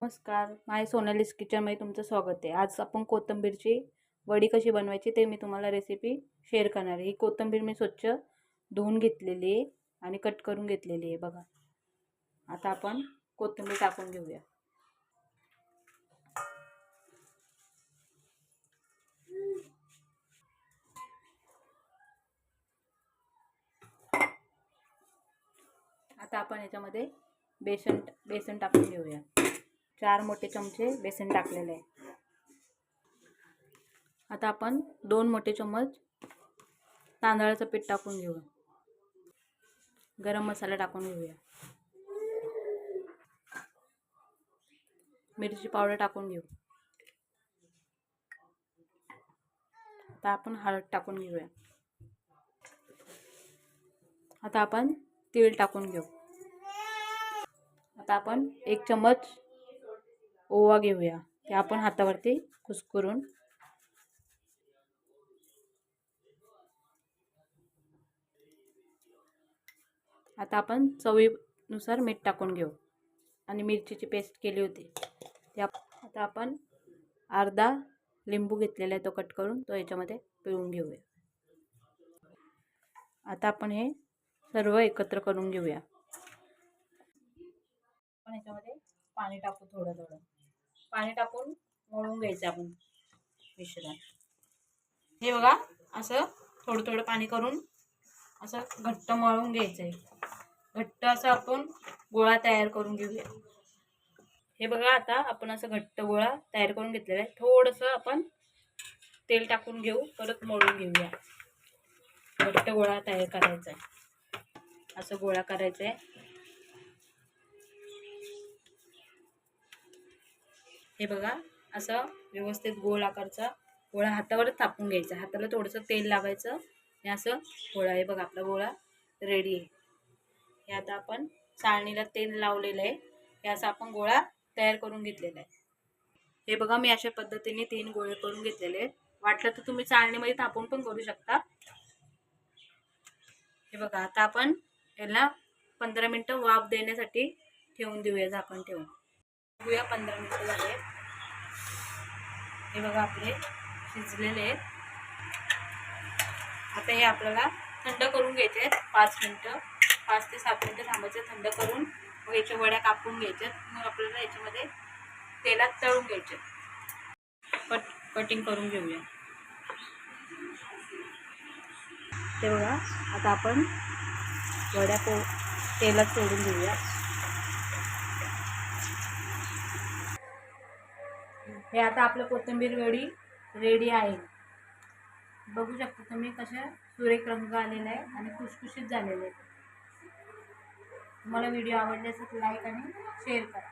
नमस्कार, माय सोनालीस किचनमध्ये तुमचं स्वागत आहे. आज आपण कोथिंबीरची वडी कशी बनवायची ते मी तुम्हाला रेसिपी शेअर करणार आहे. ही कोथिंबीर मी स्वच्छ धुवून घेतलेली आहे आणि कट करून घेतलेली आहे बघा. आता आपण कोथिंबीर टाकून घेऊया. आता आपण याच्यामध्ये बेसन टाकून घेऊया. 4 मोठे चमचे बेसन टाकलेले आहे. आता आपण 2 मोठे चम्मच तांदळाचं पीठ टाकून घेऊ. गरम मसाला टाकून घेऊया. मिरची पावडर टाकून घेऊ. आता आपण हळद टाकून घेऊया. आता आपण तीळ टाकून घेऊ. आता आपण 1 चम्मच ओवा घेऊया. ते आपण हातावरती कुस्करून आता आपण चवीनुसार मीठ टाकून घेऊ आणि मिरचीची पेस्ट केली होती ते आता आपण अर्धा लिंबू घेतलेला आहे तो कट करून तो याच्यामध्ये पिळून घेऊया. आता आपण हे सर्व एकत्र करून घेऊया. आपण याच्यामध्ये पाणी टाकू. थोडं पाणी टाकून मळून घ्यायचं आपण मिश्रण. हे बघा असं थोडं पाणी करून असं घट्ट मळून घ्यायचं आहे. घट्ट असं आपण गोळा तयार करून घेऊया. हे बघा आता आपण असं घट्ट गोळा तयार करून घेतलेला आहे. थोडंसं आपण तेल टाकून घेऊ, परत मळून घेऊया. घट्ट गोळा तयार करायचा आहे. असं गोळा करायचा आहे. हे बघा असं व्यवस्थित गोल आकारचा गोळा हातावर थापून घ्यायचा. हाताला थोडंसं तेल लावायचं आणि असं गोळा. हे बघा आपला गोळा रेडी आहे. हे आता आपण चाळणीला तेल लावलेलं आहे. हे असं आपण गोळा तयार करून घेतलेला आहे. हे बघा मी अशा पद्धतीने 3 गोळे करून घेतलेले आहेत. वाटलं तर तुम्ही चाळणीमध्ये थापून पण करू शकता. हे बघा आता आपण याला 15 मिनिटं वाफ देण्यासाठी ठेवून देऊया. झाकण ठेवून बघूया. 15 मिनिटं झाले. हे बघा आपले शिजलेले आहेत. आता हे आपल्याला थंड करून घ्यायचे आहेत. 5 ते 7 मिनिटं थांबायचं. थंड करून मग याच्या वड्या कापून घ्यायच्यात. मग आपल्याला याच्यामध्ये तेलात तळून घ्यायचे. कटिंग करून घेऊया. ते बघा आता आपण वड्या तेलात सोडून घेऊया. हे आता आपलं कोथिंबीर वडी रेडी आहे. बघू शकता तुम्ही कशा सुरेख रंग आलेला आहे आणि खुसखुशीत झालेले आहे. तुम्हाला व्हिडिओ आवडले असेल तर लाईक आणि शेअर करा.